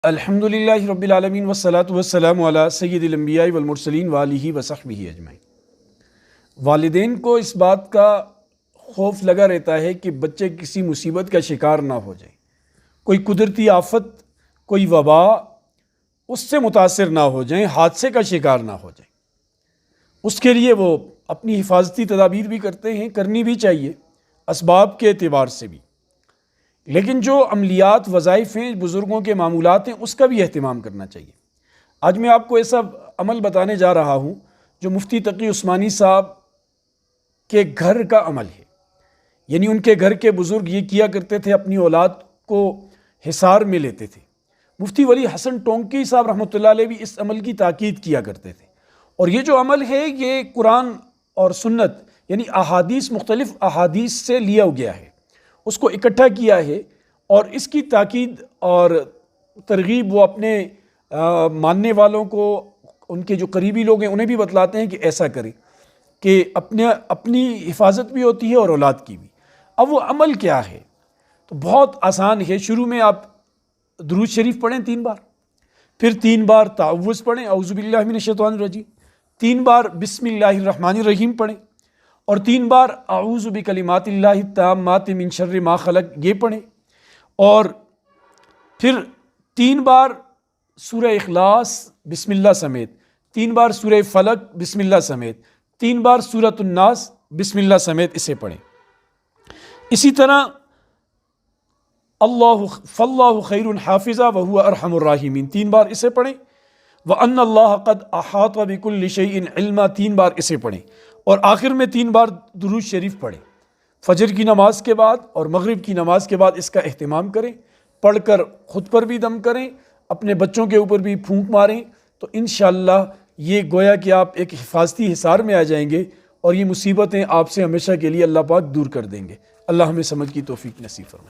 الحمدللہ رب العالمین والصلاة والسلام علی سید الانبیاء والمرسلین وآلہ وصحبہ اجمعین۔ والدین کو اس بات کا خوف لگا رہتا ہے کہ بچے کسی مصیبت کا شکار نہ ہو جائیں، کوئی قدرتی آفت، کوئی وبا اس سے متاثر نہ ہو جائیں، حادثے کا شکار نہ ہو جائیں۔ اس کے لیے وہ اپنی حفاظتی تدابیر بھی کرتے ہیں، کرنی بھی چاہیے اسباب کے اعتبار سے بھی، لیکن جو عملیات، وظائف ہیں، بزرگوں کے معمولات ہیں، اس کا بھی اہتمام کرنا چاہیے۔ آج میں آپ کو ایسا عمل بتانے جا رہا ہوں جو مفتی تقی عثمانی صاحب کے گھر کا عمل ہے، یعنی ان کے گھر کے بزرگ یہ کیا کرتے تھے، اپنی اولاد کو حصار میں لیتے تھے۔ مفتی ولی حسن ٹونکی صاحب رحمۃ اللہ علیہ بھی اس عمل کی تاکید کیا کرتے تھے، اور یہ جو عمل ہے یہ قرآن اور سنت یعنی احادیث، مختلف احادیث سے لیا گیا ہے، اس کو اکٹھا کیا ہے، اور اس کی تاکید اور ترغیب وہ اپنے ماننے والوں کو، ان کے جو قریبی لوگ ہیں انہیں بھی بتلاتے ہیں کہ ایسا کریں کہ اپنی حفاظت بھی ہوتی ہے اور اولاد کی بھی۔ اب وہ عمل کیا ہے؟ تو بہت آسان ہے۔ شروع میں آپ درود شریف پڑھیں 3 بار، پھر 3 بار تعوذ پڑھیں، اعوذ باللہ من الشیطان الرجیم، 3 بار بسم اللہ الرحمن الرحیم پڑھیں، اور 3 بار اعوذ بکلمات اللہ التامات من شر ما خلق یہ پڑھیں، اور پھر 3 بار سورہ اخلاص بسم اللہ سمیت، 3 بار سورہ فلق بسم اللہ سمیت، 3 بار سورۃ الناس بسم اللہ سمیت اسے پڑھیں۔ اسی طرح فاللہ خیر حافظہ وہو ارحم الراحمین 3 بار اسے پڑھیں، وَأَنَّ اللَّهَ قَدْ أَحَاطَ بِكُلِّ شَيْءٍ عِلْمًا 3 بار اسے پڑھیں، اور آخر میں 3 بار درود شریف پڑھیں۔ فجر کی نماز کے بعد اور مغرب کی نماز کے بعد اس کا اہتمام کریں، پڑھ کر خود پر بھی دم کریں، اپنے بچوں کے اوپر بھی پھونک ماریں، تو انشاءاللہ یہ گویا کہ آپ ایک حفاظتی حصار میں آ جائیں گے، اور یہ مصیبتیں آپ سے ہمیشہ کے لیے اللہ پاک دور کر دیں گے۔ اللہ ہمیں سمجھ کی توفیق نصیب فرمائے۔